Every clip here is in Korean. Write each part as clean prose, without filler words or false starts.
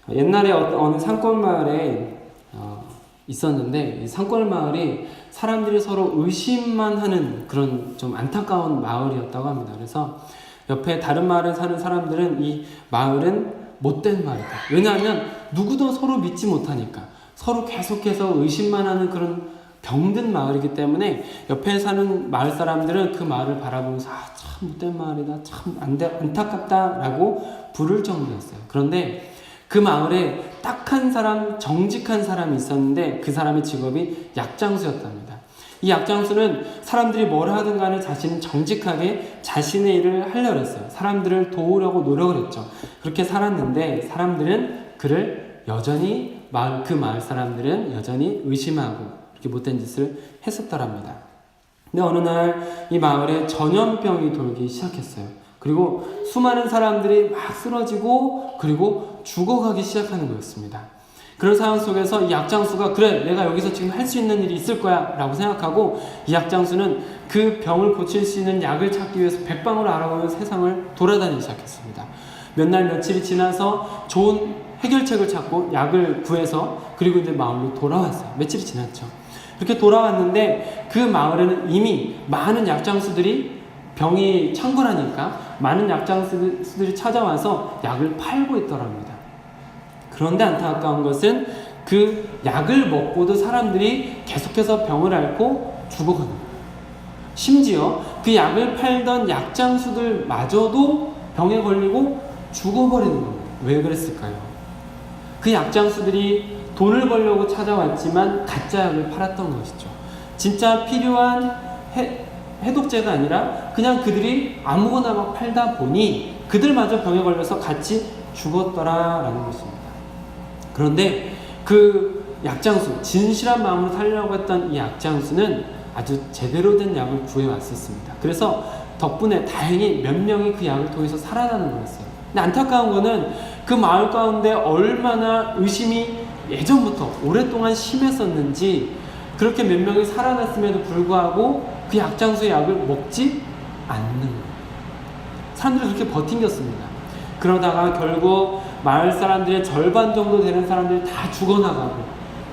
옛날에 어느 산골 마을에 있었는데, 이 산골 마을이 사람들이 서로 의심만 하는 그런 좀 안타까운 마을이었다고 합니다. 그래서 옆에 다른 마을에 사는 사람들은 이 마을은 못된 마을이다. 왜냐하면 누구도 서로 믿지 못하니까, 서로 계속해서 의심만 하는 그런 병든 마을이기 때문에 옆에 사는 마을 사람들은 그 마을을 바라보면서 참 못된 마을이다, 참 안타깝다 라고 부를 정도였어요. 그런데 그 마을에 딱 한 사람, 정직한 사람이 있었는데 그 사람의 직업이 약장수였답니다. 이 약장수는 사람들이 뭘 하든 간에 자신은 정직하게 자신의 일을 하려고 했어요. 사람들을 도우려고 노력을 했죠. 그렇게 살았는데 사람들은 그를 여전히 그 마을 사람들은 여전히 의심하고 이렇게 못된 짓을 했었더랍니다. 근데 어느 날 이 마을에 전염병이 돌기 시작했어요. 그리고 수많은 사람들이 막 쓰러지고 그리고 죽어가기 시작하는 거였습니다. 그런 상황 속에서 이 약장수가 그래, 내가 여기서 지금 할 수 있는 일이 있을 거야 라고 생각하고 이 약장수는 그 병을 고칠 수 있는 약을 찾기 위해서 백방으로 알아보며 세상을 돌아다니기 시작했습니다. 몇 날 며칠이 지나서 좋은 해결책을 찾고 약을 구해서 그리고 이제 마을로 돌아왔어요. 며칠이 지났죠. 그렇게 돌아왔는데 그 마을에는 이미 많은 약장수들이 병이 창궐하니까 많은 약장수들이 찾아와서 약을 팔고 있더랍니다. 그런데 안타까운 것은 그 약을 먹고도 사람들이 계속해서 병을 앓고 죽어가는 거예요. 심지어 그 약을 팔던 약장수들마저도 병에 걸리고 죽어버리는 거예요. 왜 그랬을까요? 그 약장수들이 돈을 벌려고 찾아왔지만 가짜 약을 팔았던 것이죠. 진짜 필요한 해독제가 아니라 그냥 그들이 아무거나 막 팔다 보니 그들마저 병에 걸려서 같이 죽었더라라는 것입니다. 그런데 그 약장수, 진실한 마음으로 살려고 했던 이 약장수는 아주 제대로 된 약을 구해왔었습니다. 그래서 덕분에 다행히 몇 명이 그 약을 통해서 살아나는 거였어요. 근데 안타까운 거는 그 마을 가운데 얼마나 의심이 예전부터 오랫동안 심했었는지 그렇게 몇 명이 살아났음에도 불구하고 그 약장수의 약을 먹지 않는 거예요. 사람들이 그렇게 버틴겼습니다. 그러다가 결국 마을 사람들의 절반 정도 되는 사람들이 다 죽어나가고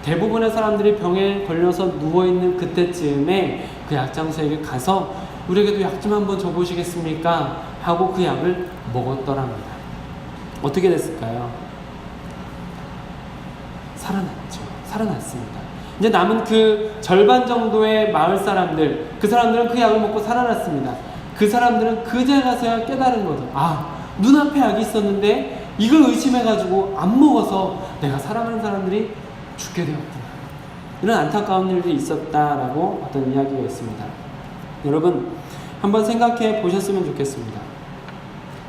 대부분의 사람들이 병에 걸려서 누워있는 그때쯤에 그 약장수에게 가서 우리에게도 약 좀 한번 줘보시겠습니까? 하고 그 약을 먹었더랍니다. 어떻게 됐을까요? 살아났습니다. 이제 남은 그 절반 정도의 마을 사람들, 그 사람들은 그 약을 먹고 살아났습니다. 그 사람들은 그제 가서야 깨달은 거죠. 눈앞에 약이 있었는데 이걸 의심해가지고 안 먹어서 내가 사랑하는 사람들이 죽게 되었구나. 이런 안타까운 일들이 있었다라고 어떤 이야기가 있습니다. 여러분 한번 생각해 보셨으면 좋겠습니다.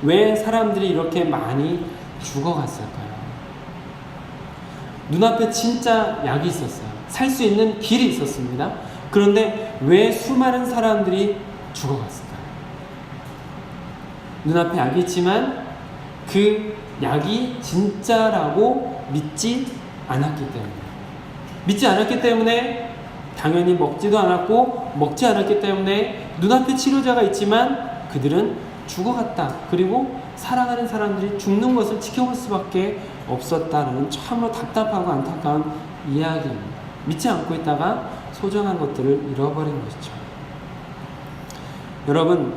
왜 사람들이 이렇게 많이 죽어갔을까요? 눈앞에 진짜 약이 있었어요. 살 수 있는 길이 있었습니다. 그런데 왜 수많은 사람들이 죽어갔을까요? 눈앞에 약이 있지만 그 약이 진짜라고 믿지 않았기 때문에 당연히 먹지도 않았고 먹지 않았기 때문에 눈앞에 치료자가 있지만 그들은 죽어갔다. 그리고 사랑하는 사람들이 죽는 것을 지켜볼 수밖에 없었다는 참으로 답답하고 안타까운 이야기입니다. 믿지 않고 있다가 소중한 것들을 잃어버린 것이죠. 여러분,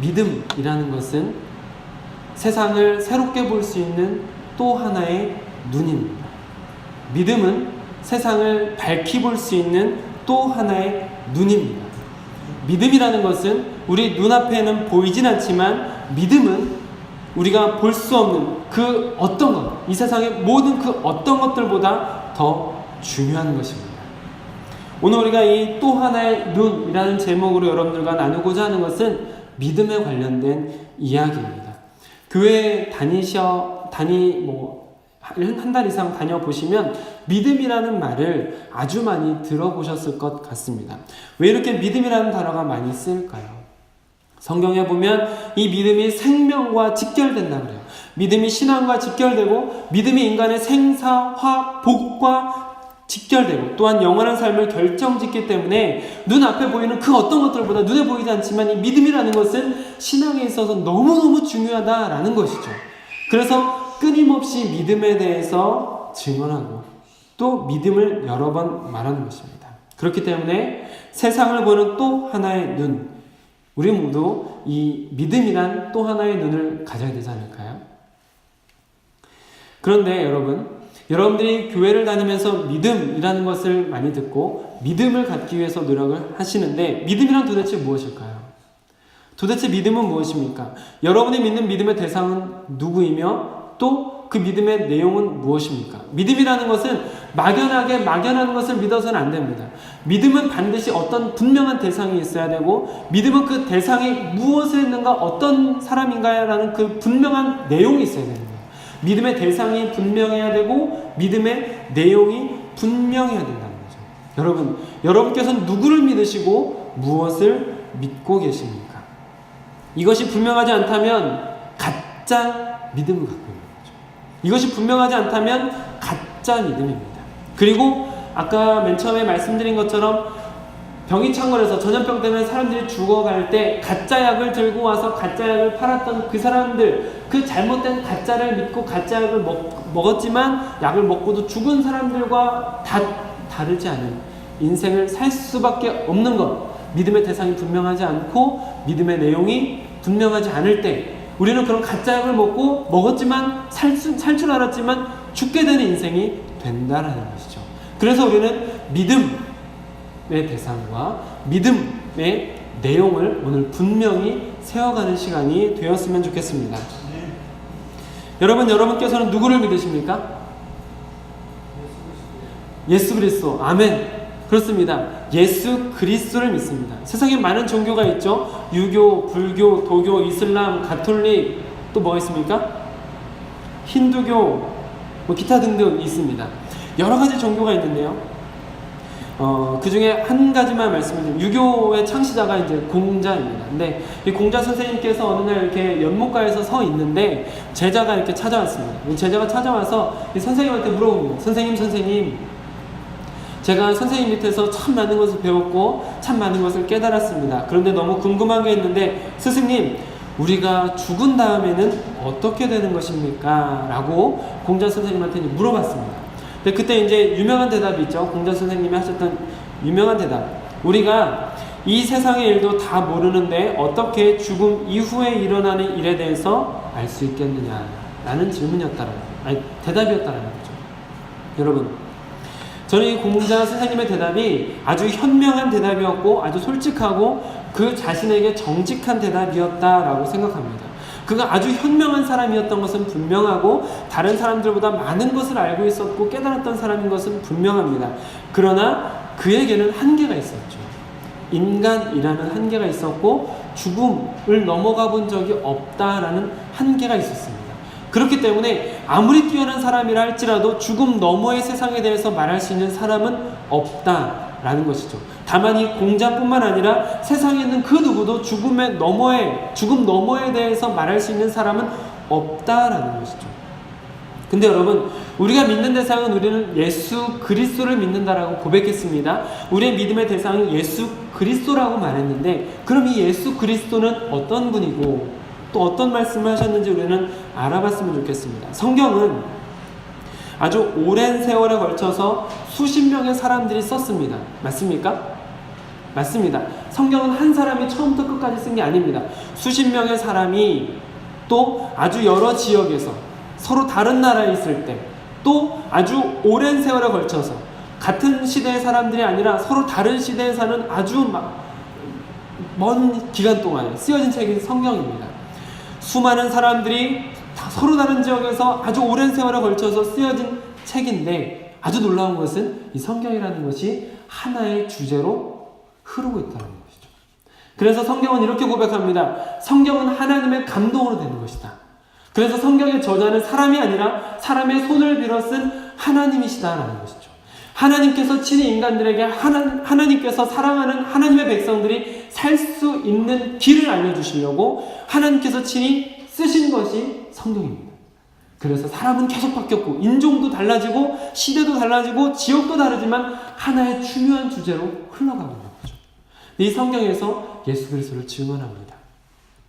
믿음이라는 것은 세상을 새롭게 볼 수 있는 또 하나의 눈입니다. 믿음은 세상을 밝히 볼 수 있는 또 하나의 눈입니다. 믿음이라는 것은 우리 눈앞에는 보이진 않지만 믿음은 우리가 볼 수 없는 그 어떤 것, 이 세상의 모든 그 어떤 것들보다 더 중요한 것입니다. 오늘 우리가 이 또 하나의 눈이라는 제목으로 여러분들과 나누고자 하는 것은 믿음에 관련된 이야기입니다. 교회 한 달 이상 다녀보시면 믿음이라는 말을 아주 많이 들어보셨을 것 같습니다. 왜 이렇게 믿음이라는 단어가 많이 쓰일까요? 성경에 보면 이 믿음이 생명과 직결된다고 그래요. 믿음이 신앙과 직결되고 믿음이 인간의 생사, 화, 복과 직결되고 또한 영원한 삶을 결정짓기 때문에 눈앞에 보이는 그 어떤 것들보다 눈에 보이지 않지만 이 믿음이라는 것은 신앙에 있어서 너무너무 중요하다라는 것이죠. 그래서 끊임없이 믿음에 대해서 증언하고 또 믿음을 여러 번 말하는 것입니다. 그렇기 때문에 세상을 보는 또 하나의 눈, 우리 모두 이 믿음이란 또 하나의 눈을 가져야 되지 않을까요? 그런데 여러분들이 교회를 다니면서 믿음이라는 것을 많이 듣고 믿음을 갖기 위해서 노력을 하시는데 믿음이란 도대체 무엇일까요? 도대체 믿음은 무엇입니까? 여러분이 믿는 믿음의 대상은 누구이며 또 그 믿음의 내용은 무엇입니까? 믿음이라는 것은 막연한 것을 믿어서는 안 됩니다. 믿음은 반드시 어떤 분명한 대상이 있어야 되고 믿음은 그 대상이 무엇을 했는가 어떤 사람인가라는 그 분명한 내용이 있어야 됩니다. 믿음의 대상이 분명해야 되고 믿음의 내용이 분명해야 된다는 거죠. 여러분께서는 누구를 믿으시고 무엇을 믿고 계십니까? 이것이 분명하지 않다면 가짜 믿음을 갖고 있는 거죠. 이것이 분명하지 않다면 가짜 믿음입니다. 그리고 아까 맨 처음에 말씀드린 것처럼 병이 창궐해서 전염병 때문에 사람들이 죽어갈 때 가짜 약을 들고 와서 가짜 약을 팔았던 그 사람들, 그 잘못된 가짜를 믿고 가짜 약을 먹었지만 약을 먹고도 죽은 사람들과 다르지 않은 인생을 살 수밖에 없는 것, 믿음의 대상이 분명하지 않고 믿음의 내용이 분명하지 않을 때 우리는 그런 가짜 약을 먹었지만 살 줄 알았지만 죽게 되는 인생이 된다라는 것이죠. 그래서 우리는 믿음의 대상과 믿음의 내용을 오늘 분명히 세워가는 시간이 되었으면 좋겠습니다. 여러분께서는 누구를 믿으십니까? 예수 그리스도. 아멘. 그렇습니다. 예수 그리스도를 믿습니다. 세상에 많은 종교가 있죠. 유교, 불교, 도교, 이슬람, 가톨릭, 또 뭐가 있습니까? 힌두교, 기타 등등 있습니다. 여러 가지 종교가 있는데요. 그 중에 한 가지만 말씀드리면 유교의 창시자가 이제 공자입니다. 근데 이 공자 선생님께서 어느 날 이렇게 연못가에서 서 있는데 제자가 이렇게 찾아왔습니다. 제자가 찾아와서 이 선생님한테 물어봅니다. 선생님, 제가 선생님 밑에서 참 많은 것을 배웠고 참 많은 것을 깨달았습니다. 그런데 너무 궁금한 게 있는데 스승님, 우리가 죽은 다음에는 어떻게 되는 것입니까? 라고 공자 선생님한테 물어봤습니다. 근데 그때 이제 유명한 대답이 있죠. 공자 선생님이 하셨던 유명한 대답. 우리가 이 세상의 일도 다 모르는데 어떻게 죽음 이후에 일어나는 일에 대해서 알 수 있겠느냐? 라는 대답이었다는 거죠. 여러분, 저는 이 공자 선생님의 대답이 아주 현명한 대답이었고 아주 솔직하고 그 자신에게 정직한 대답이었다라고 생각합니다. 그가 아주 현명한 사람이었던 것은 분명하고 다른 사람들보다 많은 것을 알고 있었고 깨달았던 사람인 것은 분명합니다. 그러나 그에게는 한계가 있었죠. 인간이라는 한계가 있었고 죽음을 넘어가 본 적이 없다라는 한계가 있었습니다. 그렇기 때문에 아무리 뛰어난 사람이라 할지라도 죽음 너머의 세상에 대해서 말할 수 있는 사람은 없다라는 것이죠. 다만 이 공자뿐만 아니라 세상에 있는 그 누구도 죽음 너머에 대해서 말할 수 있는 사람은 없다라는 것이죠. 근데 여러분, 우리가 믿는 대상은 우리는 예수 그리스도를 믿는다라고 고백했습니다. 우리의 믿음의 대상은 예수 그리스도라고 말했는데 그럼 이 예수 그리스도는 어떤 분이고 또 어떤 말씀을 하셨는지 우리는 알아봤으면 좋겠습니다. 성경은 아주 오랜 세월에 걸쳐서 수십 명의 사람들이 썼습니다. 맞습니까? 맞습니다. 성경은 한 사람이 처음부터 끝까지 쓴 게 아닙니다. 수십 명의 사람이 또 아주 여러 지역에서 서로 다른 나라에 있을 때 또 아주 오랜 세월에 걸쳐서 같은 시대의 사람들이 아니라 서로 다른 시대에 사는 아주 먼 기간 동안에 쓰여진 책이 성경입니다. 수많은 사람들이 다 서로 다른 지역에서 아주 오랜 세월에 걸쳐서 쓰여진 책인데 아주 놀라운 것은 이 성경이라는 것이 하나의 주제로 흐르고 있다는 것이죠. 그래서 성경은 이렇게 고백합니다. 성경은 하나님의 감동으로 되는 것이다. 그래서 성경의 저자는 사람이 아니라 사람의 손을 빌어 쓴 하나님이시다라는 것이죠. 하나님께서 친히 인간들에게 하나님께서 사랑하는 하나님의 백성들이 살 수 있는 길을 알려주시려고 하나님께서 친히 쓰신 것이 성경입니다. 그래서 사람은 계속 바뀌었고 인종도 달라지고 시대도 달라지고 지역도 다르지만 하나의 중요한 주제로 흘러가고 있는 거죠. 이 성경에서 예수 그리스도를 증언합니다.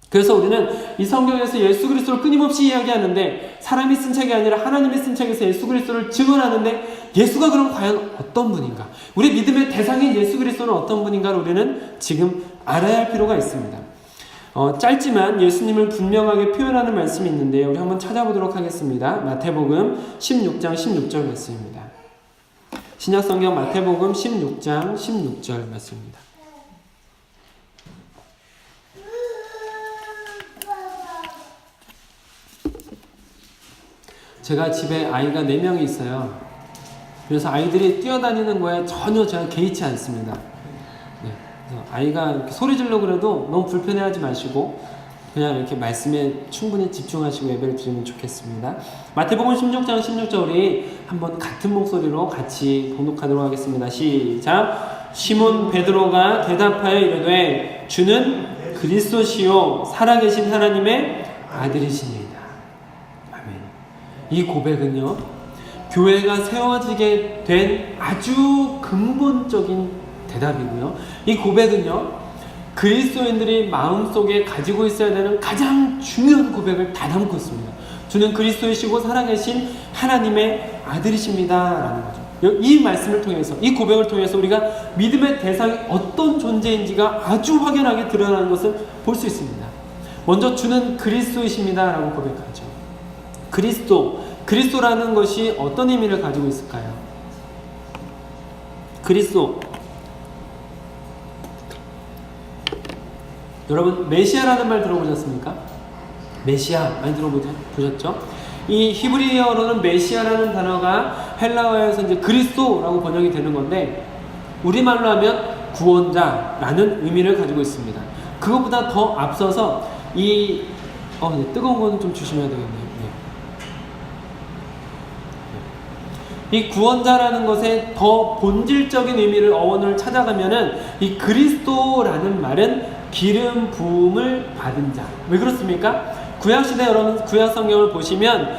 그래서 우리는 이 성경에서 예수 그리스도를 끊임없이 이야기하는데 사람이 쓴 책이 아니라 하나님이 쓴 책에서 예수 그리스도를 증언하는데 예수가 그럼 과연 어떤 분인가? 우리 믿음의 대상인 예수 그리스도는 어떤 분인가를 우리는 지금 알아야 할 필요가 있습니다. 짧지만 예수님을 분명하게 표현하는 말씀이 있는데요. 우리 한번 찾아보도록 하겠습니다. 마태복음 16장 16절 말씀입니다. 신약성경 마태복음 16장 16절 말씀입니다. 제가 집에 아이가 4명이 있어요. 그래서 아이들이 뛰어다니는 거에 전혀 제가 개의치 않습니다. 네, 그래서 아이가 이렇게 소리 지르려고 그래도 너무 불편해하지 마시고 그냥 이렇게 말씀에 충분히 집중하시고 예배를 드리면 좋겠습니다. 마태복음 16장 16절 우리 한번 같은 목소리로 같이 봉독하도록 하겠습니다. 시작! 시몬 베드로가 대답하여 이르되 주는 그리스도시요 살아계신 하나님의 아들이시니이다. 이 고백은요, 교회가 세워지게 된 아주 근본적인 대답이고요. 이 고백은요, 그리스도인들이 마음속에 가지고 있어야 되는 가장 중요한 고백을 다 담고 있습니다. 주는 그리스도이시고 살아계신 하나님의 아들이십니다. 라는 거죠. 이 말씀을 통해서, 이 고백을 통해서 우리가 믿음의 대상이 어떤 존재인지가 아주 확연하게 드러나는 것을 볼 수 있습니다. 먼저 주는 그리스도이십니다. 라고 고백하죠. 그리스도라는 것이 어떤 의미를 가지고 있을까요? 그리스도. 여러분, 메시아라는 말 들어보셨습니까? 메시아 많이 들어보셨죠? 이 히브리어로는 메시아라는 단어가 헬라어에서 이제 그리스도라고 번역이 되는 건데 우리말로 하면 구원자라는 의미를 가지고 있습니다. 그것보다 더 앞서서 네, 뜨거운 거는 좀 조심해야 되겠네요. 이 구원자라는 것의 더 본질적인 의미를 어원을 찾아가면은 이 그리스도라는 말은 기름 부음을 받은 자. 왜 그렇습니까? 구약시대 여러분 구약 성경을 보시면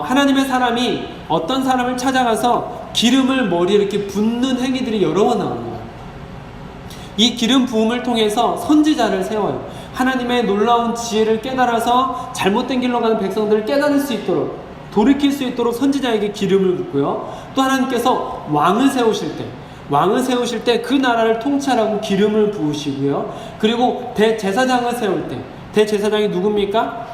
하나님의 사람이 어떤 사람을 찾아가서 기름을 머리에 이렇게 붓는 행위들이 여러 번 나옵니다. 이 기름 부음을 통해서 선지자를 세워요. 하나님의 놀라운 지혜를 깨달아서 잘못된 길로 가는 백성들을 깨달을 수 있도록 돌이킬 수 있도록 선지자에게 기름을 붓고요. 또 하나님께서 왕을 세우실 때 그 나라를 통치하라고 기름을 부으시고요. 그리고 대제사장을 세울 때 대제사장이 누굽니까?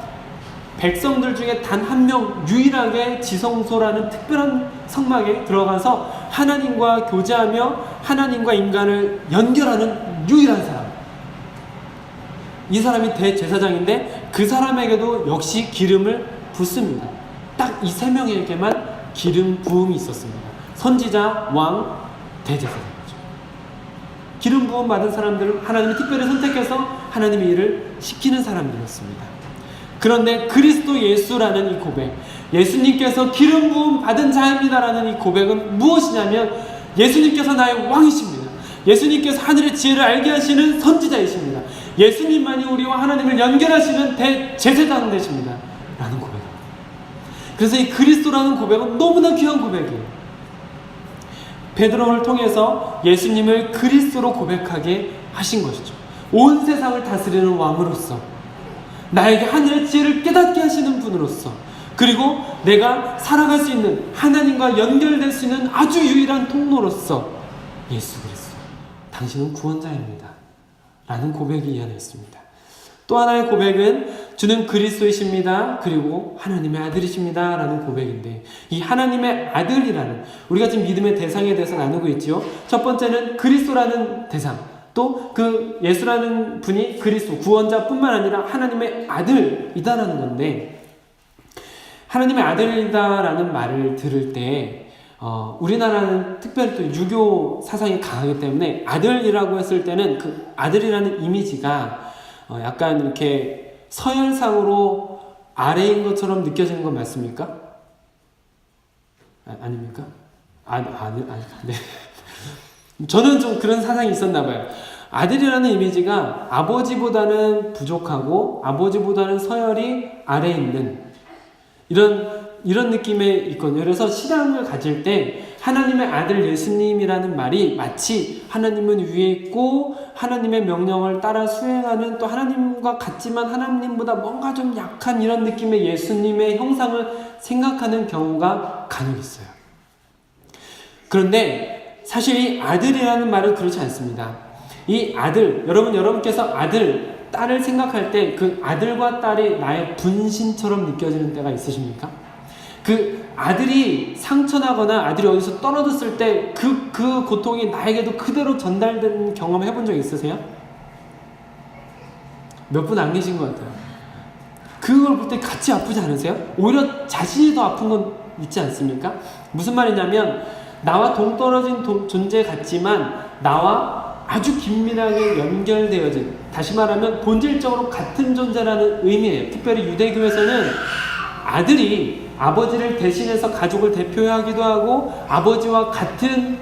백성들 중에 단 한 명 유일하게 지성소라는 특별한 성막에 들어가서 하나님과 교제하며 하나님과 인간을 연결하는 유일한 사람. 이 사람이 대제사장인데 그 사람에게도 역시 기름을 붓습니다. 딱 이 3명에게만 기름 부음이 있었습니다. 선지자, 왕, 대제사장이죠. 기름 부음 받은 사람들은 하나님이 특별히 선택해서 하나님의 일을 시키는 사람들이었습니다. 그런데 그리스도 예수라는 이 고백, 예수님께서 기름 부음 받은 자입니다라는 이 고백은 무엇이냐면 예수님께서 나의 왕이십니다. 예수님께서 하늘의 지혜를 알게 하시는 선지자이십니다. 예수님만이 우리와 하나님을 연결하시는 대제사장 되십니다. 라는 고백입니다. 그래서 이 그리스도라는 고백은 너무나 귀한 고백이에요. 베드로를 통해서 예수님을 그리스도로 고백하게 하신 것이죠. 온 세상을 다스리는 왕으로서, 나에게 하늘의 지혜를 깨닫게 하시는 분으로서, 그리고 내가 살아갈 수 있는, 하나님과 연결될 수 있는 아주 유일한 통로로서 예수 그리스도, 당신은 구원자입니다. 라는 고백이 이 안에 있습니다. 또 하나의 고백은 주는 그리스도이십니다. 그리고 하나님의 아들이십니다. 라는 고백인데, 이 하나님의 아들이라는, 우리가 지금 믿음의 대상에 대해서 나누고 있지요. 첫 번째는 그리스도라는 대상, 또 그 예수라는 분이 그리스도, 구원자뿐만 아니라 하나님의 아들이다라는 건데, 하나님의 아들이다라는 말을 들을 때 우리나라는 특별히 또 유교 사상이 강하기 때문에 아들이라고 했을 때는 그 아들이라는 이미지가 약간 이렇게 서열상으로 아래인 것처럼 느껴지는 건 맞습니까? 아닙니까? 네. 저는 좀 그런 사상이 있었나 봐요. 아들이라는 이미지가 아버지보다는 부족하고 아버지보다는 서열이 아래에 있는 이런 느낌에 있거든요. 그래서 신앙을 가질 때 하나님의 아들 예수님이라는 말이 마치 하나님은 위에 있고 하나님의 명령을 따라 수행하는 또 하나님과 같지만 하나님보다 뭔가 좀 약한 이런 느낌의 예수님의 형상을 생각하는 경우가 간혹 있어요. 그런데 사실 이 아들이라는 말은 그렇지 않습니다. 이 아들, 여러분께서 아들, 딸을 생각할 때 그 아들과 딸이 나의 분신처럼 느껴지는 때가 있으십니까? 그 아들이 상처나거나 아들이 어디서 떨어졌을 때 그 고통이 나에게도 그대로 전달된 경험 해본 적 있으세요? 몇 분 안 계신 것 같아요. 그걸 볼 때 같이 아프지 않으세요? 오히려 자신이 더 아픈 건 있지 않습니까? 무슨 말이냐면 나와 동떨어진 존재 같지만 나와 아주 긴밀하게 연결되어진, 다시 말하면 본질적으로 같은 존재라는 의미예요. 특별히 유대교에서는 아들이 아버지를 대신해서 가족을 대표하기도 하고 아버지와 같은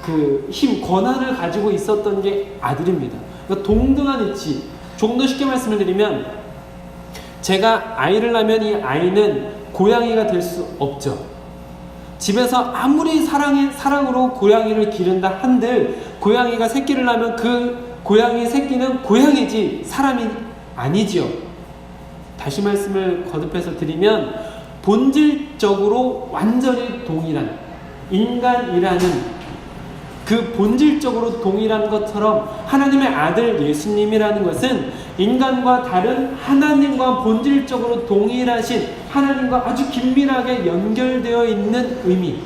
그 힘, 권한을 가지고 있었던 게 아들입니다. 그러니까 동등한 위치. 조금 더 쉽게 말씀을 드리면 제가 아이를 낳으면 이 아이는 고양이가 될 수 없죠. 집에서 아무리 사랑으로 고양이를 기른다 한들 고양이가 새끼를 낳으면 그 고양이 새끼는 고양이지 사람이 아니지요. 다시 말씀을 거듭해서 드리면 본질적으로 완전히 동일한 인간이라는 그 본질적으로 동일한 것처럼 하나님의 아들 예수님이라는 것은 인간과 다른 하나님과 본질적으로 동일하신 하나님과 아주 긴밀하게 연결되어 있는 의미,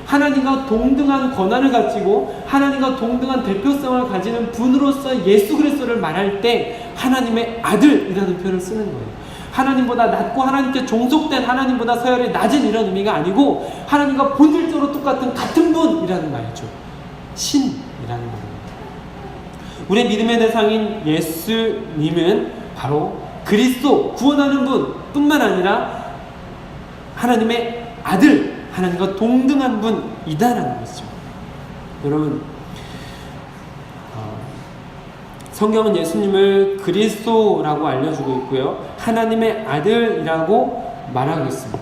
하나님과 동등한 권한을 가지고 하나님과 동등한 대표성을 가지는 분으로서 예수 그리스도를 말할 때 하나님의 아들이라는 표현을 쓰는 거예요. 하나님보다 낮고 하나님께 종속된, 하나님보다 서열이 낮은 이런 의미가 아니고 하나님과 본질적으로 똑같은 같은 분이라는 말이죠. 신이라는 말입니다. 우리의 믿음의 대상인 예수님은 바로 그리스도, 구원하는 분 뿐만 아니라 하나님의 아들, 하나님과 동등한 분이다라는 것이죠. 여러분, 성경은 예수님을 그리스도라고 알려주고 있고요, 하나님의 아들이라고 말하고 있습니다.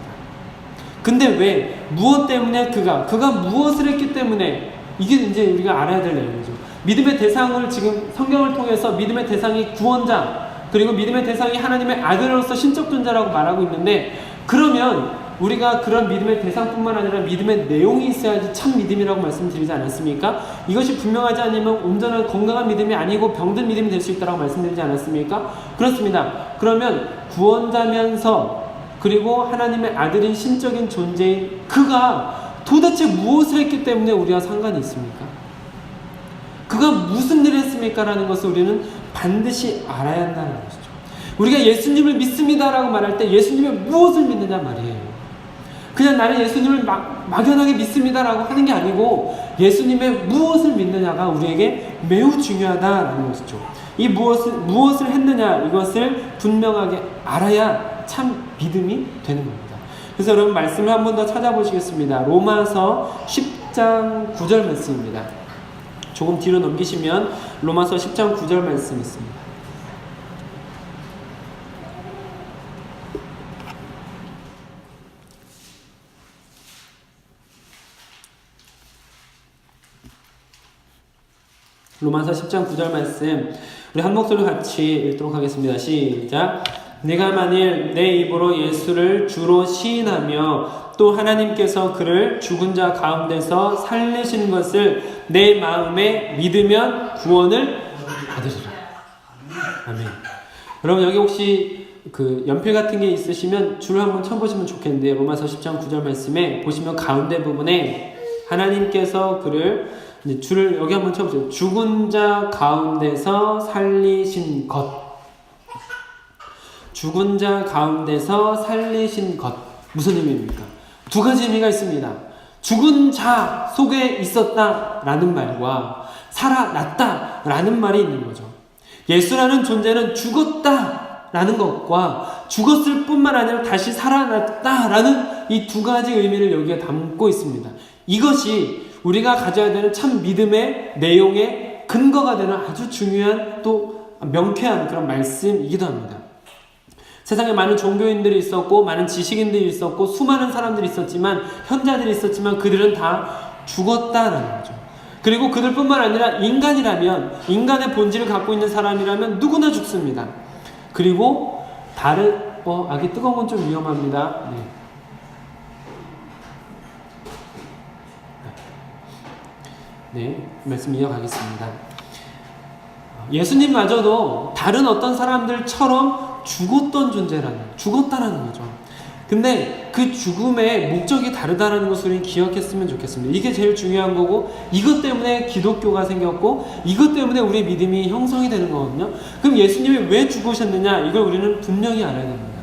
근데 왜, 무엇 때문에 그가 무엇을 했기 때문에, 이게 이제 우리가 알아야 될 내용이죠. 믿음의 대상을 지금 성경을 통해서 믿음의 대상이 구원자, 그리고 믿음의 대상이 하나님의 아들로서 신적 존재라고 말하고 있는데, 그러면 우리가 그런 믿음의 대상뿐만 아니라 믿음의 내용이 있어야지 참 믿음이라고 말씀드리지 않았습니까? 이것이 분명하지 않으면 온전한 건강한 믿음이 아니고 병든 믿음이 될 수 있다고 말씀드리지 않았습니까? 그렇습니다. 그러면 구원자면서 그리고 하나님의 아들인 신적인 존재인 그가 도대체 무엇을 했기 때문에 우리와 상관이 있습니까? 그가 무슨 일을 했습니까? 라는 것을 우리는 반드시 알아야 한다는 것이죠. 우리가 예수님을 믿습니다라고 말할 때 예수님의 무엇을 믿느냐 말이에요. 그냥 나는 예수님을 막연하게 믿습니다라고 하는 게 아니고 예수님의 무엇을 믿느냐가 우리에게 매우 중요하다는 것이죠. 이 무엇을 했느냐, 이것을 분명하게 알아야 참 믿음이 되는 겁니다. 그래서 여러분 말씀을 한 번 더 찾아보시겠습니다. 로마서 10장 9절 말씀입니다. 조금 뒤로 넘기시면 로마서 10장 9절 말씀 있습니다. 로마서 10장 9절 말씀 우리 한 목소리로 같이 읽도록 하겠습니다. 시작. 내가 만일 내 입으로 예수를 주로 시인하며 또 하나님께서 그를 죽은 자 가운데서 살리신 것을 내 마음에 믿으면 구원을 받으리라. 아멘. 여러분 여기 혹시 그 연필 같은 게 있으시면 줄 한번 쳐보시면 좋겠는데, 로마서 10장 9절 말씀에 보시면 가운데 부분에 하나님께서 그를, 줄을 여기 한번 쳐보세요. 죽은 자 가운데서 살리신 것. 죽은 자 가운데서 살리신 것. 무슨 의미입니까? 두 가지 의미가 있습니다. 죽은 자 속에 있었다라는 말과 살아났다라는 말이 있는 거죠. 예수라는 존재는 죽었다라는 것과 죽었을 뿐만 아니라 다시 살아났다라는 이 두 가지 의미를 여기에 담고 있습니다. 이것이 우리가 가져야 되는 참 믿음의 내용의 근거가 되는 아주 중요한 또 명쾌한 그런 말씀이기도 합니다. 세상에 많은 종교인들이 있었고 많은 지식인들이 있었고 수많은 사람들이 있었지만 현자들이 있었지만 그들은 다 죽었다라는 거죠. 그리고 그들뿐만 아니라 인간이라면, 인간의 본질을 갖고 있는 사람이라면 누구나 죽습니다. 그리고 다른 아기 뜨거운 건 좀 위험합니다. 네, 말씀 이어가겠습니다. 예수님마저도 다른 어떤 사람들처럼 죽었다라는 거죠. 근데 그 죽음의 목적이 다르다는 것을 우리는 기억했으면 좋겠습니다. 이게 제일 중요한 거고, 이것 때문에 기독교가 생겼고, 이것 때문에 우리의 믿음이 형성이 되는 거거든요. 그럼 예수님이 왜 죽으셨느냐, 이걸 우리는 분명히 알아야 됩니다.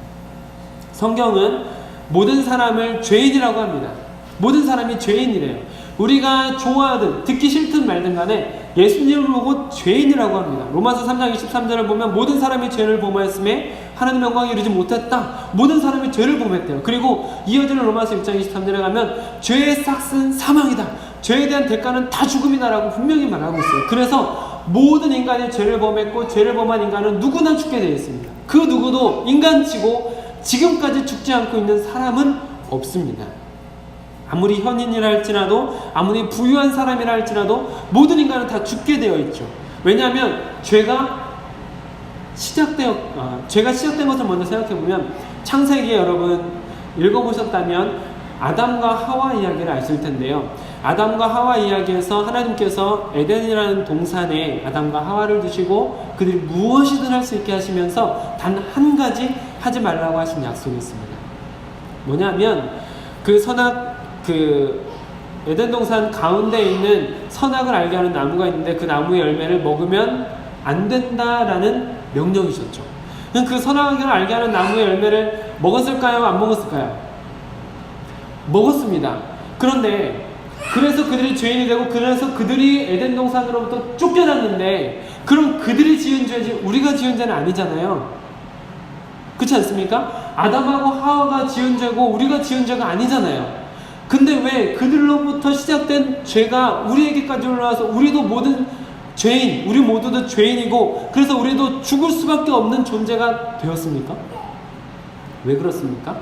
성경은 모든 사람을 죄인이라고 합니다. 모든 사람이 죄인이래요. 우리가 좋아하든 듣기 싫든 말든 간에 예수님을 보고 죄인이라고 합니다. 로마서 3장 23절을 보면 모든 사람이 죄를 범하였음에 하나님의 영광에 이르지 못했다. 모든 사람이 죄를 범했대요. 그리고 이어지는 로마서 6장 23절에 가면 죄의 삭은 사망이다. 죄에 대한 대가는 다 죽음이다라고 분명히 말하고 있어요. 그래서 모든 인간이 죄를 범했고, 죄를 범한 인간은 누구나 죽게 되어 있습니다. 그 누구도 인간치고 지금까지 죽지 않고 있는 사람은 없습니다. 아무리 현인이라 할지라도, 아무리 부유한 사람이라 할지라도 모든 인간은 다 죽게 되어 있죠. 왜냐하면 죄가 시작된 것을 먼저 생각해보면, 창세기에 여러분 읽어보셨다면 아담과 하와 이야기를 아실 텐데요. 아담과 하와 이야기에서 하나님께서 에덴이라는 동산에 아담과 하와를 두시고 그들이 무엇이든 할 수 있게 하시면서 단 한 가지 하지 말라고 하신 약속이 있습니다. 뭐냐면 에덴 동산 가운데 있는 선악을 알게 하는 나무가 있는데, 그 나무의 열매를 먹으면 안 된다라는 명령이셨죠. 그 선악을 알게 하는 나무의 열매를 먹었을까요? 안 먹었을까요? 먹었습니다. 그런데 그래서 그들이 죄인이 되고, 그래서 그들이 에덴 동산으로부터 쫓겨났는데, 그럼 그들이 지은 죄지 우리가 지은 죄는 아니잖아요. 그렇지 않습니까? 아담하고 하와가 지은 죄고 우리가 지은 죄가 아니잖아요. 근데 왜 그들로부터 시작된 죄가 우리에게까지 올라와서 우리도 모든 죄인, 우리 모두도 죄인이고, 그래서 우리도 죽을 수밖에 없는 존재가 되었습니까? 왜 그렇습니까?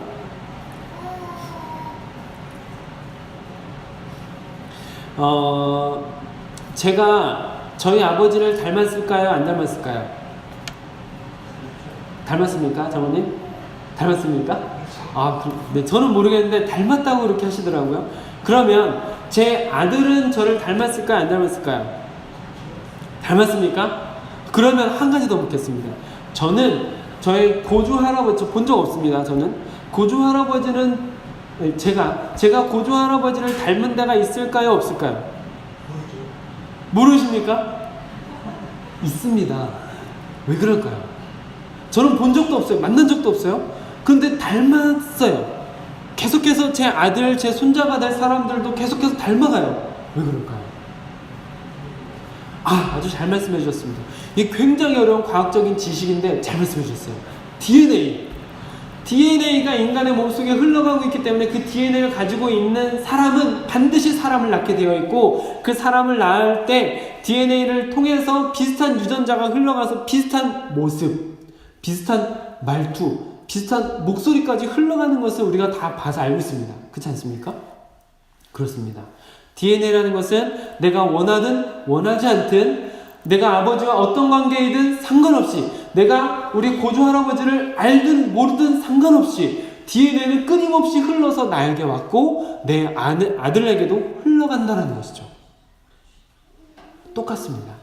제가 저희 아버지를 닮았을까요? 안 닮았을까요? 닮았습니까? 장모님? 닮았습니까? 네, 저는 모르겠는데 닮았다고 그렇게 하시더라고요. 그러면 제 아들은 저를 닮았을까요? 안 닮았을까요? 닮았습니까? 그러면 한 가지 더 묻겠습니다. 저는 저의 고조 할아버지 본 적 없습니다. 저는 고조 할아버지는 제가 고조 할아버지를 닮은 데가 있을까요? 없을까요? 모르십니까? 있습니다. 왜 그럴까요? 저는 본 적도 없어요. 만난 적도 없어요. 근데 닮았어요. 계속해서 제 아들, 제 손자가 될 사람들도 계속해서 닮아가요. 왜 그럴까요? 아주 잘 말씀해 주셨습니다. 이게 굉장히 어려운 과학적인 지식인데 잘 말씀해 주셨어요. DNA가 인간의 몸속에 흘러가고 있기 때문에 그 DNA를 가지고 있는 사람은 반드시 사람을 낳게 되어 있고, 그 사람을 낳을 때 DNA를 통해서 비슷한 유전자가 흘러가서 비슷한 모습, 비슷한 말투, 비슷한 목소리까지 흘러가는 것을 우리가 다 봐서 알고 있습니다. 그렇지 않습니까? 그렇습니다. DNA라는 것은 내가 원하든 원하지 않든, 내가 아버지와 어떤 관계이든 상관없이, 내가 우리 고조 할아버지를 알든 모르든 상관없이 DNA는 끊임없이 흘러서 나에게 왔고 내 아들에게도 흘러간다는 것이죠. 똑같습니다.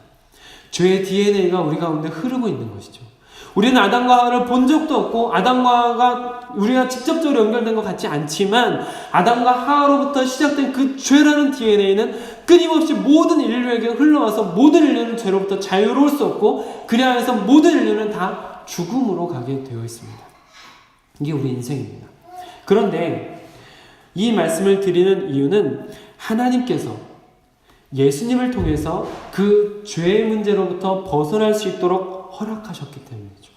죄의 DNA가 우리 가운데 흐르고 있는 것이죠. 우리는 아담과 하와를 본 적도 없고, 아담과 하와가 우리가 직접적으로 연결된 것 같지 않지만, 아담과 하와로부터 시작된 그 죄라는 DNA는 끊임없이 모든 인류에게 흘러와서 모든 인류는 죄로부터 자유로울 수 없고, 그래야 해서 모든 인류는 다 죽음으로 가게 되어 있습니다. 이게 우리 인생입니다. 그런데 이 말씀을 드리는 이유는 하나님께서 예수님을 통해서 그 죄의 문제로부터 벗어날 수 있도록 허락하셨기 때문이죠.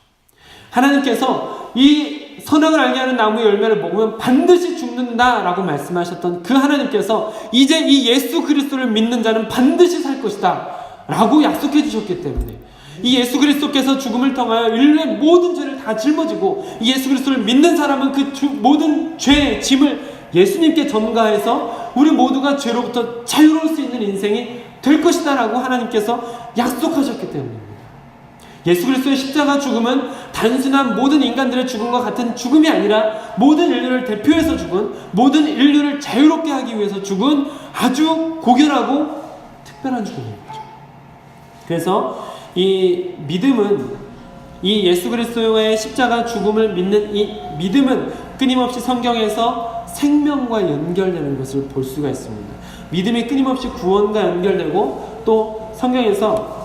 하나님께서 이 선악을 알게 하는 나무의 열매를 먹으면 반드시 죽는다라고 말씀하셨던 그 하나님께서 이제 이 예수 그리스도를 믿는 자는 반드시 살 것이다 라고 약속해 주셨기 때문에, 이 예수 그리스도께서 죽음을 통하여 인류의 모든 죄를 다 짊어지고, 이 예수 그리스도를 믿는 사람은 그 모든 죄의 짐을 예수님께 전가해서 우리 모두가 죄로부터 자유로울 수 있는 인생이 될 것이다 라고 하나님께서 약속하셨기 때문입니다. 예수 그리스도의 십자가 죽음은 단순한 모든 인간들의 죽음과 같은 죽음이 아니라 모든 인류를 대표해서 죽은, 모든 인류를 자유롭게 하기 위해서 죽은 아주 고결하고 특별한 죽음인 거죠. 그래서 이 믿음은, 이 예수 그리스도의 십자가 죽음을 믿는 이 믿음은 끊임없이 성경에서 생명과 연결되는 것을 볼 수가 있습니다. 믿음이 끊임없이 구원과 연결되고, 또 성경에서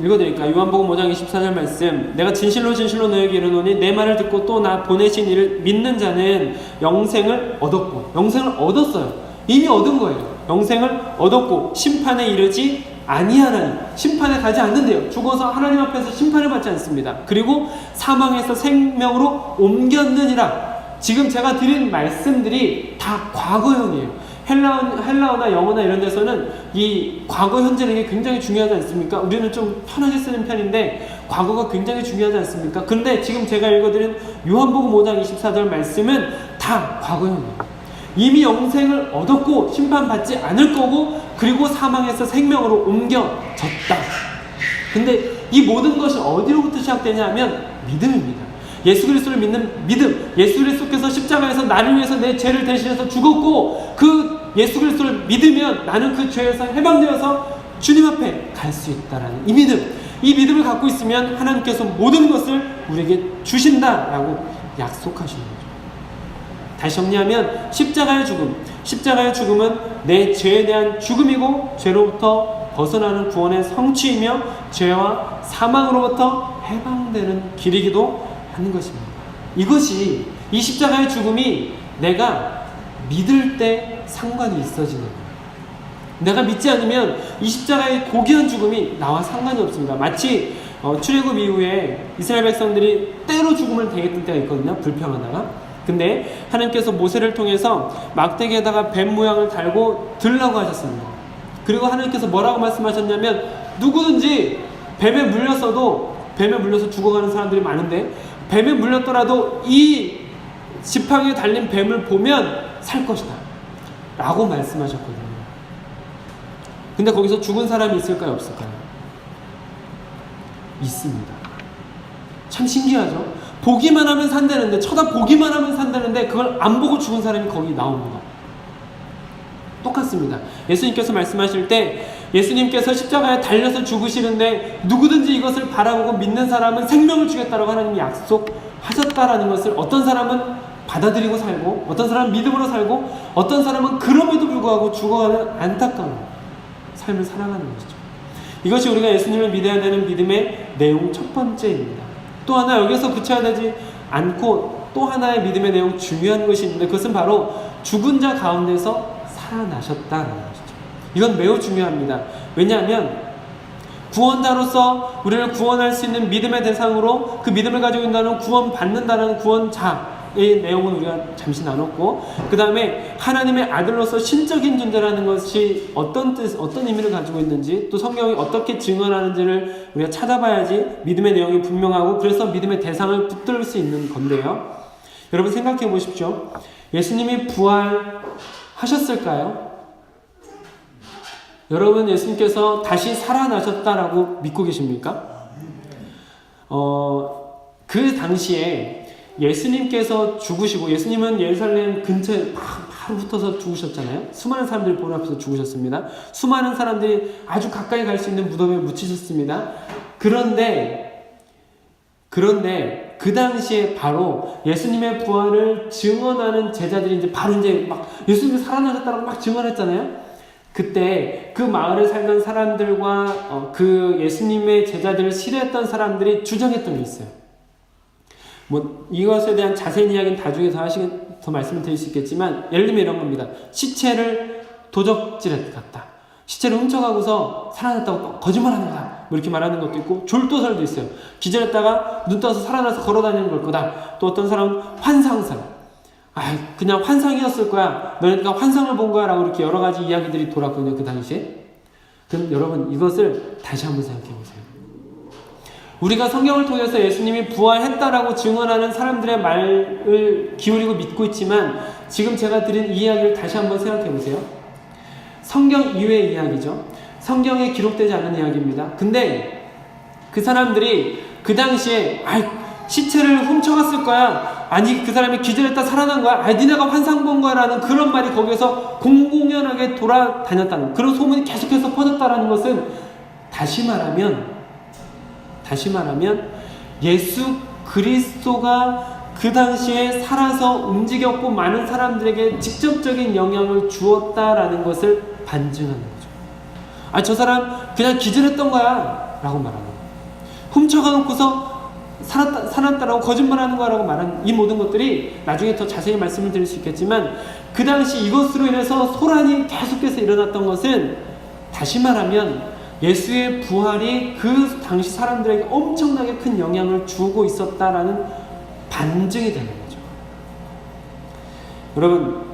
읽어드릴까요? 요한복음 5장 24절 말씀, 내가 진실로 진실로 너에게 이르노니 내 말을 듣고 또 나 보내신 이를 믿는 자는 영생을 얻었고, 영생을 얻었어요. 이미 얻은 거예요. 영생을 얻었고 심판에 이르지 아니하나니, 심판에 가지 않는데요. 죽어서 하나님 앞에서 심판을 받지 않습니다. 그리고 사망에서 생명으로 옮겼느니라. 지금 제가 드린 말씀들이 다 과거형이에요. 헬라어나 영어나 이런 데서는 이 과거 현재력이 굉장히 중요하지 않습니까? 우리는 좀 편하게 쓰는 편인데 과거가 굉장히 중요하지 않습니까? 근데 지금 제가 읽어드린 요한복음 5장 24절 말씀은 다 과거형이에요. 이미 영생을 얻었고 심판받지 않을 거고, 그리고 사망에서 생명으로 옮겨졌다. 근데 이 모든 것이 어디로부터 시작되냐 하면 믿음입니다. 예수 그리스도를 믿는 믿음, 예수 그리스도께서 십자가에서 나를 위해서 내 죄를 대신해서 죽었고, 그 예수 그리스도를 믿으면 나는 그 죄에서 해방되어서 주님 앞에 갈 수 있다라는 이 믿음, 이 믿음을 갖고 있으면 하나님께서 모든 것을 우리에게 주신다라고 약속하시는 거죠. 다시 정리하면 십자가의 죽음은 내 죄에 대한 죽음이고, 죄로부터 벗어나는 구원의 성취이며 죄와 사망으로부터 해방되는 길이기도 하는 것입니다. 이것이, 이 십자가의 죽음이 내가 믿을 때 상관이 있어지는 거예요. 내가 믿지 않으면 이 십자가의 고귀한 죽음이 나와 상관이 없습니다. 마치 출애굽 이후에 이스라엘 백성들이 때로 죽음을 당했던 때가 있거든요. 불평하다가. 근데 하나님께서 모세를 통해서 막대기에다가 뱀 모양을 달고 들라고 하셨습니다. 그리고 하나님께서 뭐라고 말씀하셨냐면, 누구든지 뱀에 물려서 죽어가는 사람들이 많은데, 뱀에 물렸더라도 이 지팡이에 달린 뱀을 보면 살 것이다 라고 말씀하셨거든요. 근데 거기서 죽은 사람이 있을까요, 없을까요? 있습니다. 참 신기하죠? 보기만 하면 산다는데, 쳐다보기만 하면 산다는데 그걸 안 보고 죽은 사람이 거기 나옵니다. 똑같습니다. 예수님께서 말씀하실 때, 예수님께서 십자가에 달려서 죽으시는데 누구든지 이것을 바라보고 믿는 사람은 생명을 주겠다라고 하나님이 약속하셨다라는 것을, 어떤 사람은 받아들이고 살고, 어떤 사람은 믿음으로 살고, 어떤 사람은 그럼에도 불구하고 죽어가는 안타까운 삶을 살아가는 것이죠. 이것이 우리가 예수님을 믿어야 되는 믿음의 내용 첫 번째입니다. 또 하나, 여기서 그쳐야 되지 않고 또 하나의 믿음의 내용, 중요한 것이 있는데, 그것은 바로 죽은 자 가운데서 살아나셨다는 것이죠. 이건 매우 중요합니다. 왜냐하면 구원자로서 우리를 구원할 수 있는 믿음의 대상으로, 그 믿음을 가지고 있다는 구원받는다는 구원자의 내용은 우리가 잠시 나눴고, 그 다음에 하나님의 아들로서 신적인 존재라는 것이 어떤 의미를 가지고 있는지, 또 성경이 어떻게 증언하는지를 우리가 찾아봐야지 믿음의 내용이 분명하고, 그래서 믿음의 대상을 붙들 수 있는 건데요. 여러분 생각해 보십시오. 예수님이 부활하셨을까요? 여러분, 예수님께서 다시 살아나셨다라고 믿고 계십니까? 그 당시에 예수님께서 죽으시고, 예수님은 예루살렘 근처에 바로 붙어서 죽으셨잖아요. 수많은 사람들이 보는 앞에서 죽으셨습니다. 수많은 사람들이 아주 가까이 갈 수 있는 무덤에 묻히셨습니다. 그런데 그 당시에 바로 예수님의 부활을 증언하는 제자들이 이제 바로 이제 막 예수님이 살아나셨다고 막 증언했잖아요. 그때 그 마을에 살던 사람들과 그 예수님의 제자들을 싫어했던 사람들이 주장했던 게 있어요. 뭐 이것에 대한 자세한 이야기는 나중에 더 말씀을 드릴 수 있겠지만, 예를 들면 이런 겁니다. 시체를 도적질에 갔다, 시체를 훔쳐가고서 살아났다고 거짓말하는 거다, 뭐 이렇게 말하는 것도 있고, 졸도설도 있어요. 기절했다가 눈 떠서 살아나서 걸어다니는 걸 거다. 또 어떤 사람은 환상설, 그냥 환상이었을 거야, 너네가 환상을 본 거야 라고 이렇게 여러 가지 이야기들이 돌았거든요, 그 당시에. 그럼 여러분, 이것을 다시 한번 생각해 보세요. 우리가 성경을 통해서 예수님이 부활했다라고 증언하는 사람들의 말을 기울이고 믿고 있지만 지금 제가 드린 이 이야기를 다시 한번 생각해 보세요. 성경 이외의 이야기죠. 성경에 기록되지 않은 이야기입니다. 근데 그 사람들이 그 당시에 시체를 훔쳐갔을 거야. 아니 그 사람이 기절했다 살아난 거야. 니네가 환상 본 거야 라는 그런 말이 거기에서 공공연하게 돌아다녔다는 그런 소문이 계속해서 퍼졌다는 것은 다시 말하면 예수 그리스도가 그 당시에 살아서 움직였고 많은 사람들에게 직접적인 영향을 주었다라는 것을 반증하는 거죠. 저 사람 그냥 기절했던 거야 라고 말하는 거예요. 훔쳐가놓고서 살았다라고 거짓말하는 거라고 말한 이 모든 것들이 나중에 더 자세히 말씀을 드릴 수 있겠지만 그 당시 이것으로 인해서 소란이 계속해서 일어났던 것은 다시 말하면 예수의 부활이 그 당시 사람들에게 엄청나게 큰 영향을 주고 있었다라는 반증이 되는 거죠. 여러분,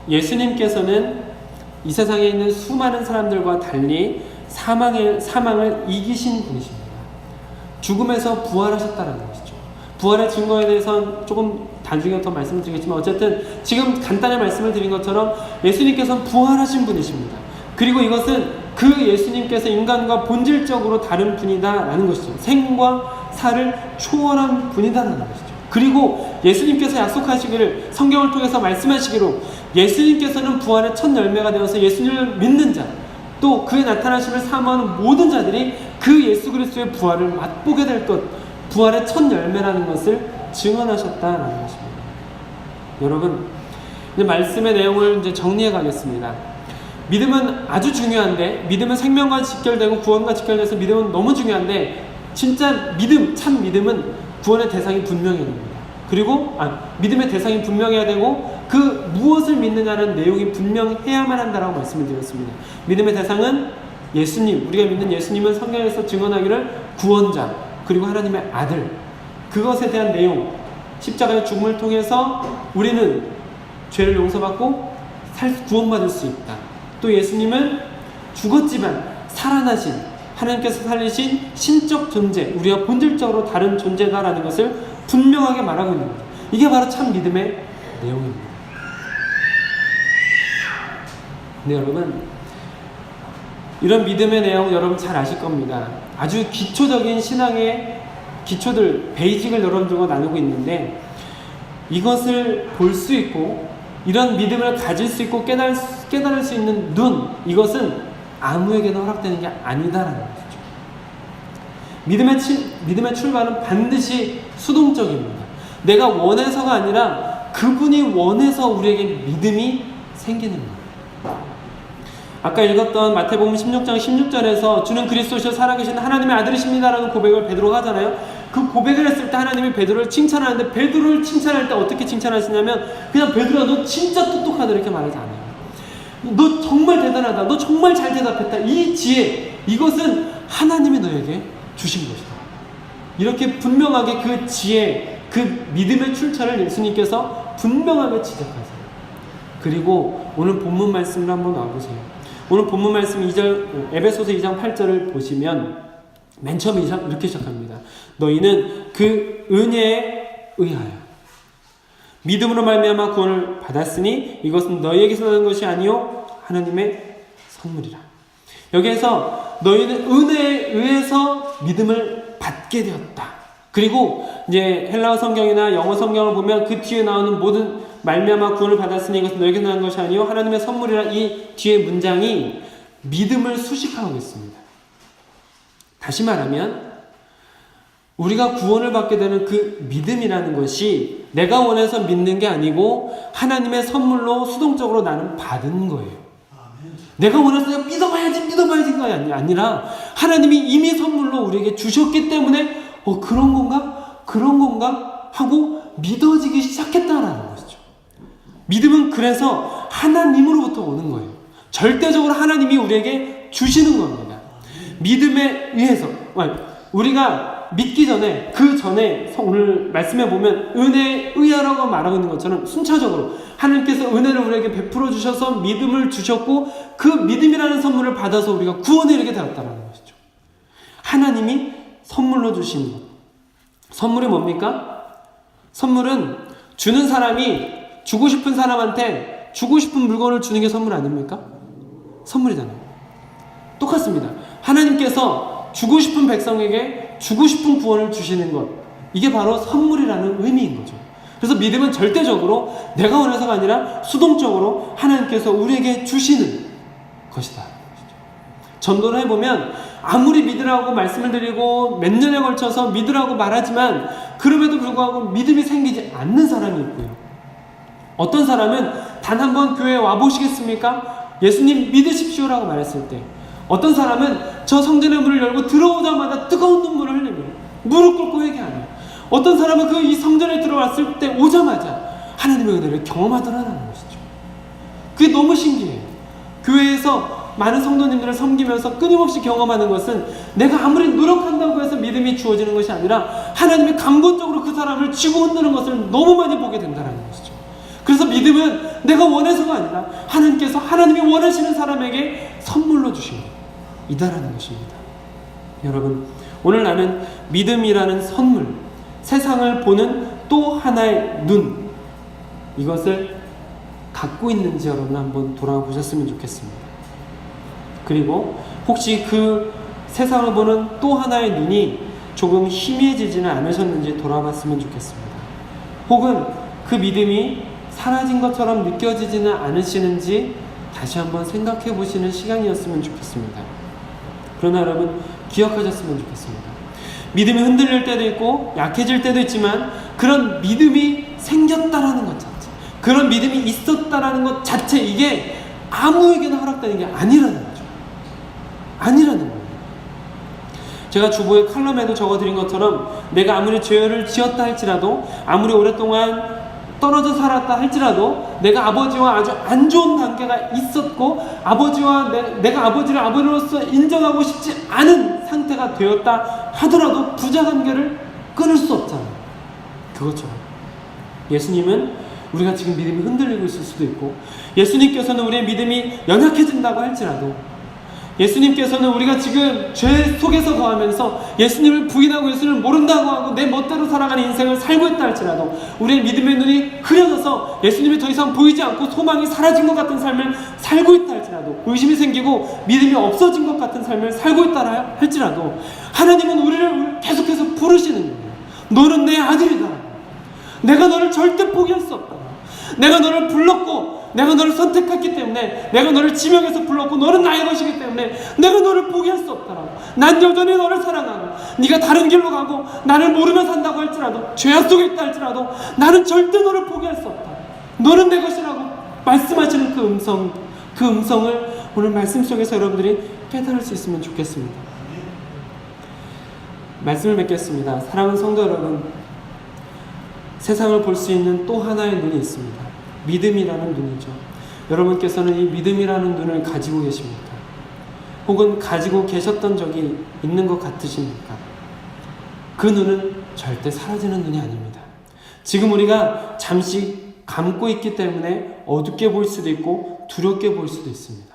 예수님께서는 이 세상에 있는 수많은 사람들과 달리 사망을 이기신 분이십니다. 죽음에서 부활하셨다는 것이죠. 부활의 증거에 대해서는 조금 나중에 더 말씀드리겠지만 어쨌든 지금 간단히 말씀을 드린 것처럼 예수님께서는 부활하신 분이십니다. 그리고 이것은 그 예수님께서 인간과 본질적으로 다른 분이다라는 것이죠. 생과 사를 초월한 분이다라는 것이죠. 그리고 예수님께서 약속하시기를 성경을 통해서 말씀하시기로 예수님께서는 부활의 첫 열매가 되어서 예수님을 믿는 자 또 그의 나타나심을 사모하는 모든 자들이 그 예수 그리스도의 부활을 맛보게 될 것 부활의 첫 열매라는 것을 증언하셨다라는 것입니다. 여러분, 이제 말씀의 내용을 이제 정리해 가겠습니다. 믿음은 아주 중요한데, 믿음은 생명과 직결되고 구원과 직결돼서 믿음은 너무 중요한데, 진짜 믿음, 참 믿음은 구원의 대상이 분명해야 됩니다. 그리고 믿음의 대상이 분명해야 되고 그 무엇을 믿느냐는 내용이 분명해야만 한다라고 말씀을 드렸습니다. 믿음의 대상은 예수님, 우리가 믿는 예수님은 성경에서 증언하기를 구원자, 그리고 하나님의 아들, 그것에 대한 내용, 십자가의 죽음을 통해서 우리는 죄를 용서받고 구원받을 수 있다. 또 예수님은 죽었지만 살아나신, 하나님께서 살리신 신적 존재, 우리가 본질적으로 다른 존재다라는 것을 분명하게 말하고 있는 거죠. 이게 바로 참 믿음의 내용입니다. 근데 여러분, 이런 믿음의 내용 여러분 잘 아실 겁니다. 아주 기초적인 신앙의 기초들, 베이직을 여러분들과 나누고 있는데 이것을 볼 수 있고 이런 믿음을 가질 수 있고 깨달을 수 있는 눈, 이것은 아무에게나 허락되는 게 아니다라는 것이죠. 믿음의 출발은 반드시 수동적입니다. 내가 원해서가 아니라 그분이 원해서 우리에게 믿음이 생기는 거예요. 아까 읽었던 마태복음 16장 16절에서 주는 그리스도시요 살아계신 하나님의 아들이십니다라는 고백을 베드로가 하잖아요. 그 고백을 했을 때 하나님이 베드로를 칭찬하는데, 베드로를 칭찬할 때 어떻게 칭찬하시냐면 그냥 베드로야 너 진짜 똑똑하다 이렇게 말하지 않아요. 너 정말 대단하다, 너 정말 잘 대답했다, 이 지혜, 이것은 하나님이 너에게 주신 것이다. 이렇게 분명하게 그 지혜, 그 믿음의 출처를 예수님께서 분명하게 지적하세요. 그리고 오늘 본문 말씀을 한번 와보세요. 오늘 본문 말씀 2절, 에베소서 2장 8절을 보시면 맨 처음에 이렇게 시작합니다. 너희는 그 은혜에 의하여 믿음으로 말미암아 구원을 받았으니 이것은 너희에게서 나는 것이 아니요 하나님의 선물이라. 여기에서 너희는 은혜에 의해서 믿음을 받게 되었다. 그리고 이제 헬라어 성경이나 영어 성경을 보면 그 뒤에 나오는 모든 말미암아 구원을 받았으니 이것은 너에게 나는 것이 아니요 하나님의 선물이라, 이 뒤에 문장이 믿음을 수식하고 있습니다. 다시 말하면 우리가 구원을 받게 되는 그 믿음이라는 것이 내가 원해서 믿는 게 아니고 하나님의 선물로 수동적으로 나는 받은 거예요. 내가 원해서 내가 믿어봐야지가 아니라 하나님이 이미 선물로 우리에게 주셨기 때문에 그런 건가 하고 믿어지기 시작했다라는 것이죠. 믿음은 그래서 하나님으로부터 오는 거예요. 절대적으로 하나님이 우리에게 주시는 겁니다. 믿음에 의해서 우리가 우리가 믿기 전에, 그 전에 오늘 말씀해 보면 은혜에 의하라고 말하고 있는 것처럼 순차적으로 하나님께서 은혜를 우리에게 베풀어 주셔서 믿음을 주셨고 그 믿음이라는 선물을 받아서 우리가 구원에 이르게 되었다는 것이죠. 하나님이 선물로 주신 것. 선물이 뭡니까? 선물은 주는 사람이 주고 싶은 사람한테 주고 싶은 물건을 주는 게 선물 아닙니까? 선물이잖아요. 똑같습니다. 하나님께서 주고 싶은 백성에게 주고 싶은 구원을 주시는 것, 이게 바로 선물이라는 의미인 거죠. 그래서 믿음은 절대적으로 내가 원해서가 아니라 수동적으로 하나님께서 우리에게 주시는 것이다. 전도를 해보면 아무리 믿으라고 말씀을 드리고 몇 년에 걸쳐서 믿으라고 말하지만 그럼에도 불구하고 믿음이 생기지 않는 사람이 있고요. 어떤 사람은 단 한 번 교회에 와보시겠습니까? 예수님 믿으십시오라고 말했을 때, 어떤 사람은 저 성전의 문을 열고 들어오자마자 뜨거운 눈물을 흘리며 무릎 꿇고 회개하며, 어떤 사람은 그 이 성전에 들어왔을 때 오자마자 하나님의 은혜를 경험하더라는 것이죠. 그게 너무 신기해요. 교회에서 많은 성도님들을 섬기면서 끊임없이 경험하는 것은 내가 아무리 노력한다고 해서 믿음이 주어지는 것이 아니라 하나님이 강권적으로 그 사람을 쥐고 흔드는 것을 너무 많이 보게 된다는 것이죠. 그래서 믿음은 내가 원해서가 아니라 하나님께서 하나님이 원하시는 사람에게 선물로 주신 이다라는 것입니다. 여러분, 오늘 나는 믿음이라는 선물, 세상을 보는 또 하나의 눈, 이것을 갖고 있는지 여러분 한번 돌아보셨으면 좋겠습니다. 그리고 혹시 그 세상을 보는 또 하나의 눈이 조금 희미해지지는 않으셨는지 돌아봤으면 좋겠습니다. 혹은 그 믿음이 사라진 것처럼 느껴지지는 않으시는지 다시 한번 생각해 보시는 시간이었으면 좋겠습니다. 그러나 여러분 기억하셨으면 좋겠습니다. 믿음이 흔들릴 때도 있고 약해질 때도 있지만 그런 믿음이 생겼다라는 것 자체, 그런 믿음이 있었다라는 것 자체, 이게 아무에게나 허락되는 게 아니라는 거죠. 아니라는 거예요. 제가 주보에 칼럼에도 적어드린 것처럼 내가 아무리 죄를 지었다 할지라도, 아무리 오랫동안 떨어져 살았다 할지라도 내가 아버지와 아주 안 좋은 관계가 있었고 아버지와 내가 아버지를 아버지로서 인정하고 싶지 않은 상태가 되었다 하더라도 부자 관계를 끊을 수 없잖아요. 그것처럼 예수님은 우리가 지금 믿음이 흔들리고 있을 수도 있고, 예수님께서는 우리의 믿음이 연약해진다고 할지라도, 예수님께서는 우리가 지금 죄 속에서 거하면서 예수님을 부인하고 예수님을 모른다고 하고 내 멋대로 살아가는 인생을 살고 있다 할지라도, 우리의 믿음의 눈이 흐려져서 예수님이 더 이상 보이지 않고 소망이 사라진 것 같은 삶을 살고 있다 할지라도, 의심이 생기고 믿음이 없어진 것 같은 삶을 살고 있다 할지라도, 하나님은 우리를 계속해서 부르시는 거예요. 너는 내 아들이다. 내가 너를 절대 포기할 수 없다. 내가 너를 불렀고 내가 너를 선택했기 때문에, 내가 너를 지명해서 불렀고 너는 나의 것이기 때문에 내가 너를 포기할 수 없다라고. 난 여전히 너를 사랑하고 네가 다른 길로 가고 나를 모르며 산다고 할지라도, 죄악 속에 있다 할지라도 나는 절대 너를 포기할 수 없다. 너는 내 것이라고 말씀하시는 그 음성을 오늘 말씀 속에서 여러분들이 깨달을 수 있으면 좋겠습니다. 말씀을 맺겠습니다. 사랑하는 성도 여러분, 세상을 볼 수 있는 또 하나의 눈이 있습니다. 믿음이라는 눈이죠. 여러분께서는 이 믿음이라는 눈을 가지고 계십니까? 혹은 가지고 계셨던 적이 있는 것 같으십니까? 그 눈은 절대 사라지는 눈이 아닙니다. 지금 우리가 잠시 감고 있기 때문에 어둡게 보일 수도 있고 두렵게 보일 수도 있습니다.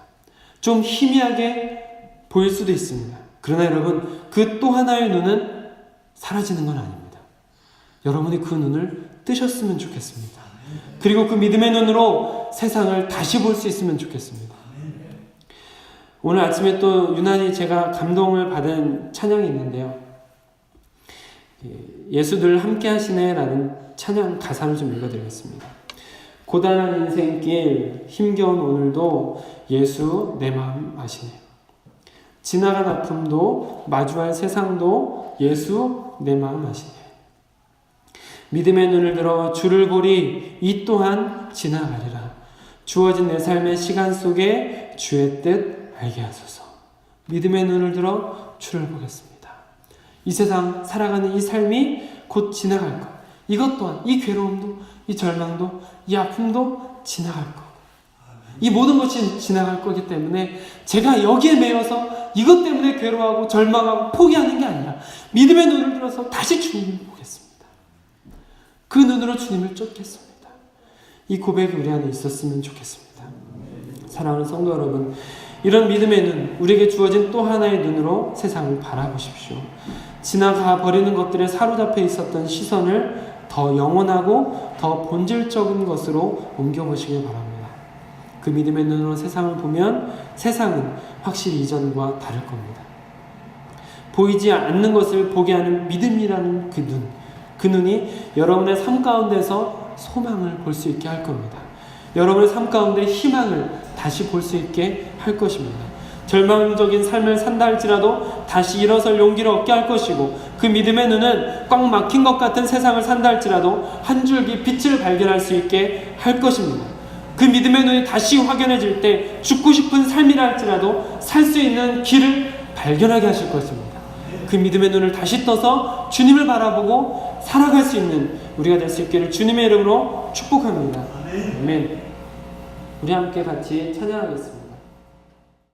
좀 희미하게 보일 수도 있습니다. 그러나 여러분, 그 또 하나의 눈은 사라지는 건 아닙니다. 여러분이 그 눈을 뜨셨으면 좋겠습니다. 그리고 그 믿음의 눈으로 세상을 다시 볼 수 있으면 좋겠습니다. 오늘 아침에 또 유난히 제가 감동을 받은 찬양이 있는데요. 예수들 함께 하시네 라는 찬양 가사를 좀 읽어드리겠습니다. 고단한 인생길 힘겨운 오늘도 예수 내 마음 아시네. 지나간 아픔도 마주할 세상도 예수 내 마음 아시네. 믿음의 눈을 들어 주를 보리 이 또한 지나가리라. 주어진 내 삶의 시간 속에 주의 뜻 알게 하소서. 믿음의 눈을 들어 주를 보겠습니다. 이 세상 살아가는 이 삶이 곧 지나갈 것. 이것 또한, 이 괴로움도, 이 절망도, 이 아픔도 지나갈 것. 이 모든 것이 지나갈 거기 때문에 제가 여기에 매여서 이것 때문에 괴로워하고 절망하고 포기하는 게 아니라 믿음의 눈을 들어서 다시 주님을 보겠습니다. 그 눈으로 주님을 쫓겠습니다. 이 고백이 우리 안에 있었으면 좋겠습니다. 사랑하는 성도 여러분, 이런 믿음의 눈, 우리에게 주어진 또 하나의 눈으로 세상을 바라보십시오. 지나가 버리는 것들에 사로잡혀 있었던 시선을 더 영원하고 더 본질적인 것으로 옮겨보시길 바랍니다. 그 믿음의 눈으로 세상을 보면 세상은 확실히 이전과 다를 겁니다. 보이지 않는 것을 보게 하는 믿음이라는 그 눈, 그 눈이 여러분의 삶 가운데서 소망을 볼 수 있게 할 겁니다. 여러분의 삶 가운데 희망을 다시 볼 수 있게 할 것입니다. 절망적인 삶을 산다 할지라도 다시 일어설 용기를 얻게 할 것이고, 그 믿음의 눈은 꽉 막힌 것 같은 세상을 산다 할지라도 한 줄기 빛을 발견할 수 있게 할 것입니다. 그 믿음의 눈이 다시 확연해질 때 죽고 싶은 삶이라 할지라도 살 수 있는 길을 발견하게 하실 것입니다. 그 믿음의 눈을 다시 떠서 주님을 바라보고 살아갈 수 있는 우리가 될 수 있기를 주님의 이름으로 축복합니다. 아멘. 우리 함께 같이 찬양하겠습니다.